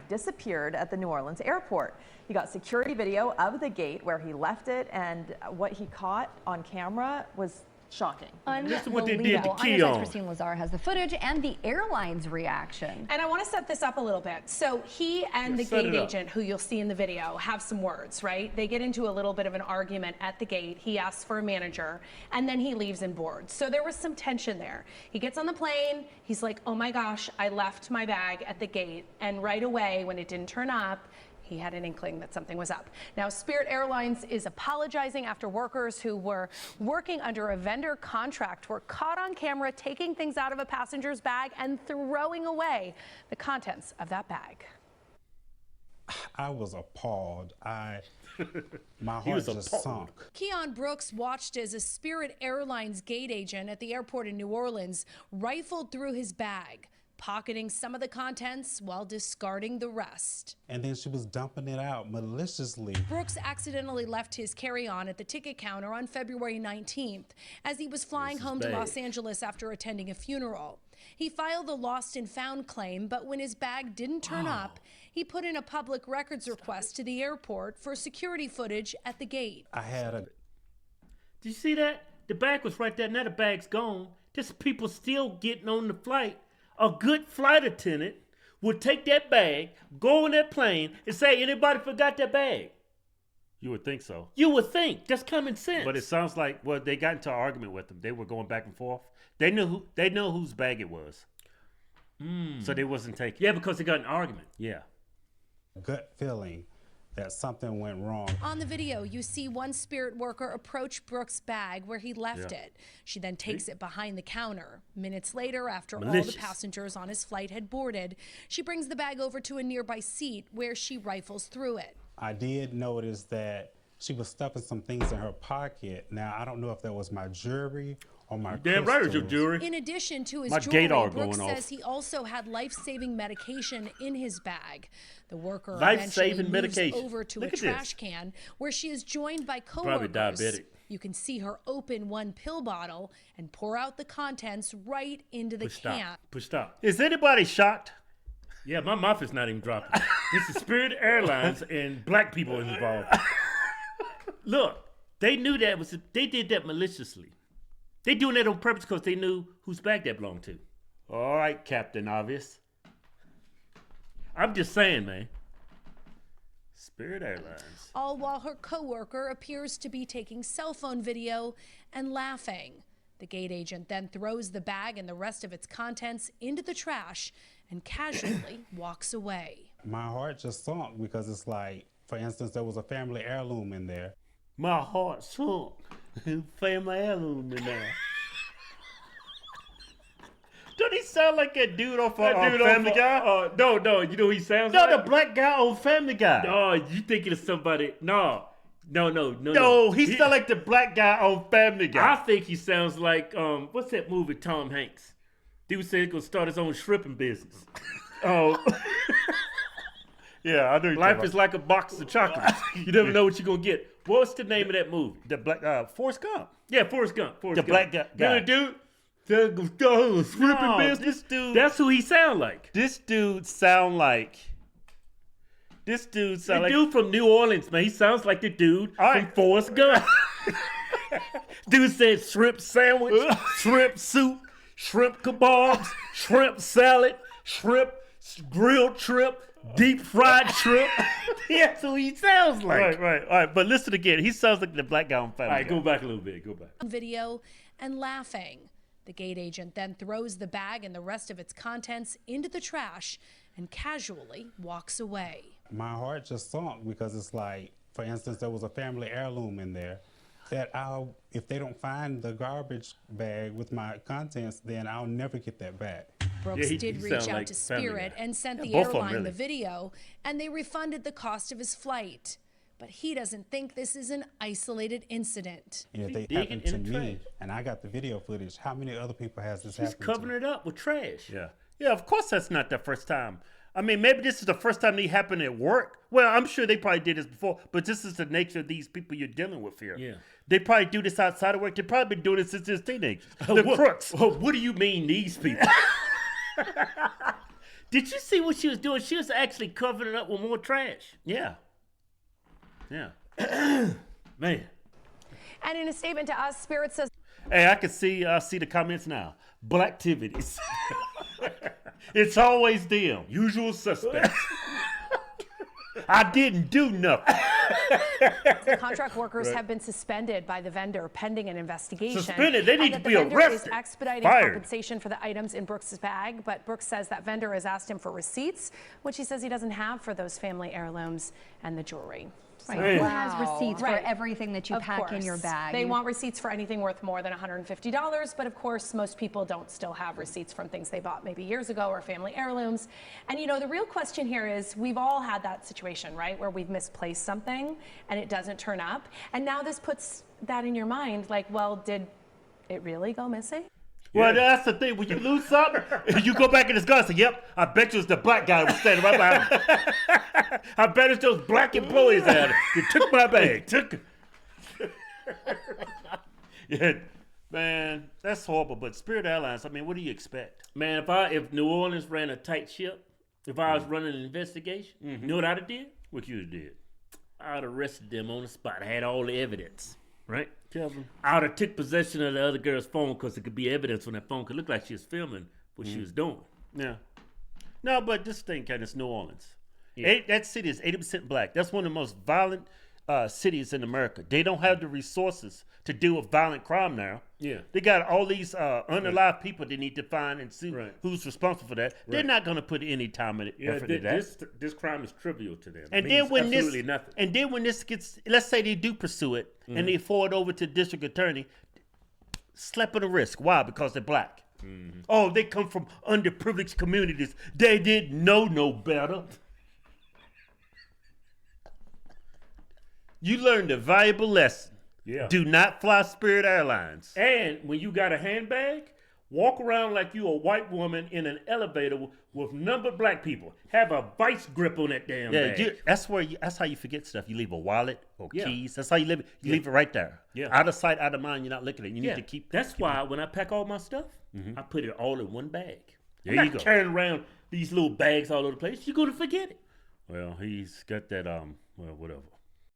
disappeared at the New Orleans airport. He got security video of the gate where he left it, and what he caught on camera was shocking. Listen what they did to Keon. Christine Lazar has the footage and the airline's reaction. And I want to set this up a little bit. So he and the gate agent, who you'll see in the video, have some words, right? They get into a little bit of an argument at the gate. He asks for a manager, and then he leaves and boards. So there was some tension there. He gets on the plane. He's like, oh my gosh, I left my bag at the gate. And right away, when it didn't turn up, he had an inkling that something was up. Now, Spirit Airlines is apologizing after workers who were working under a vendor contract were caught on camera taking things out of a passenger's bag and throwing away the contents of that bag. I was appalled. My heart just sunk. Keon Brooks watched as a Spirit Airlines gate agent at the airport in New Orleans rifled through his bag, pocketing some of the contents while discarding the rest. And then she was dumping it out maliciously. Brooks accidentally left his carry-on at the ticket counter on February 19th as he was flying home to Los Angeles after attending a funeral. He filed a lost and found claim, but when his bag didn't turn up, he put in a public records request to the airport for security footage at the gate. Did you see that? The bag was right there. Now the bag's gone. There's people still getting on the flight. A good flight attendant would take that bag, go on that plane, and say, anybody forgot that bag? You would think so. You would think. That's common sense. But it sounds like, well, they got into an argument with them. They were going back and forth. They know whose bag it was. So they wasn't taking. Yeah, because they got in an argument. Yeah. Gut feeling that something went wrong. On the video, you see one Spirit worker approach Brooks' bag where he left it. She then takes it behind the counter. Minutes later, after all the passengers on his flight had boarded, she brings the bag over to a nearby seat where she rifles through it. I did notice that she was stuffing some things in her pocket. Now, I don't know if that was my jewelry or my Damn right it was your jewelry. In addition to his My jewelry, gaydar Brooks going says off. he also had life-saving medication in his bag. The worker Life-saving eventually medication. moves over to Look a at trash this. can where she is joined by Probably coworkers. diabetic. You can see her open one pill bottle and pour out the contents right into the can. Push stop. Is anybody shocked? Yeah, my mouth is not even dropping. This is Spirit Airlines and black people involved. Look, they knew they did that maliciously. They doing that on purpose because they knew whose bag that belonged to. All right, Captain Obvious. I'm just saying, man. Spirit Airlines. All while her coworker appears to be taking cell phone video and laughing. The gate agent then throws the bag and the rest of its contents into the trash and casually walks away. My heart just sunk because it's like, for instance, there was a family heirloom in there. My heart sunk. Family heirloom in there. Don't he sound like that dude off Family Guy? No, you know who he sounds like? No, the black guy on Family Guy. No, you thinking of somebody. No, he sound like the black guy on Family Guy. I think he sounds like, what's that movie, Tom Hanks? Dude said he's going to start his own shrimping business. Oh. Yeah, I know. Life is like a box of chocolates. You never know what you're going to get. What's the name of that movie? The black, Forrest Gump. Yeah, Forrest Gump. The black guy. Good dude. Shrimping business. This dude. That's who he sound like. This dude sound like. The dude from New Orleans, man. He sounds like the dude from Forrest Gump. Dude said shrimp sandwich, shrimp soup, shrimp kebabs, shrimp salad, shrimp grilled shrimp, deep fried shrimp. That's who he sounds like. Right. All right, but listen again. He sounds like the black guy on Family Guy. All right, go back a little bit. Go back. Video and laughing. The gate agent then throws the bag and the rest of its contents into the trash and casually walks away. My heart just sunk because it's like, for instance, there was a family heirloom in there that if they don't find the garbage bag with my contents, then I'll never get that back. Brooks he did sound reach out like to Family Spirit Guy. and sent the both of them, airline really. the video, and they refunded the cost of his flight. But he doesn't think this is an isolated incident. And if they digging happen to in the me, trash. and I got the video footage, how many other people has this He's happened covering to? it up with trash. Yeah, of course that's not the first time. I mean, maybe this is the first time they happened at work. Well, I'm sure they probably did this before, but this is the nature of these people you're dealing with here. Yeah. They probably do this outside of work. They've probably been doing this since they're teenagers. The crooks. What do you mean these people? Did you see what she was doing? She was actually covering it up with more trash. Yeah. Yeah. Man. And in a statement to us, Spirit says, Hey, I can see the comments now. Blacktivities. It's always them. Usual suspects. I didn't do nothing. the contract workers have been suspended by the vendor pending an investigation. Suspended? They need and to that be the vendor arrested. is expediting Fired. compensation for the items in Brooks' bag, but Brooks says that vendor has asked him for receipts, which he says he doesn't have for those family heirlooms and the jewelry. Right. Hey. Who has receipts Right. for everything that you Of pack in your course. bag? They want receipts for anything worth more than $150, but of course, most people don't still have receipts from things they bought maybe years ago or family heirlooms. And you know, the real question here is, we've all had that situation, right, where we've misplaced something and it doesn't turn up. And now this puts that in your mind, like, well, did it really go missing? Well, that's the thing. When you lose something, you go back in his gun and say, yep, I bet you it's the black guy that was standing right behind me. I bet it's those black employees that took my bag. Took it. Yeah, man, that's horrible. But Spirit Airlines, I mean, what do you expect? Man, if New Orleans ran a tight ship, if I was running an investigation, you know what I'd have did? What you did? I'd have arrested them on the spot. I had all the evidence, right? Kevin. I would have took possession of the other girl's phone because it could be evidence on that phone. Could look like she was filming what she was doing. Yeah. No, but this thing, Ken, it's New Orleans. Yeah. That city is 80% black. That's one of the most violent cities in America. They don't have the resources to deal with violent crime now. Yeah. They got all these unalive people they need to find and see Right. who's responsible for that. They're not going to put any time and effort into that. This crime is trivial to them. And It then means when absolutely this, nothing. and then when this gets, let's say they do pursue it and they forward over to the district attorney, slap on the wrist. Why? Because they're black. Oh, they come from underprivileged communities. They didn't know no better. You learned a valuable lesson. Yeah. Do not fly Spirit Airlines. And when you got a handbag, walk around like you a white woman in an elevator with numbered black people. Have a vice grip on that damn bag. That's how you forget stuff. You leave a wallet or Yeah. keys. That's how you leave it. You leave it right there. Yeah. Out of sight, out of mind. You're not looking at it. You need to keep. That's why when I pack all my stuff, I put it all in one bag. There I'm you not go. carrying around these little bags all over the place. You're gonna forget it. Well, he's got that. Well, whatever.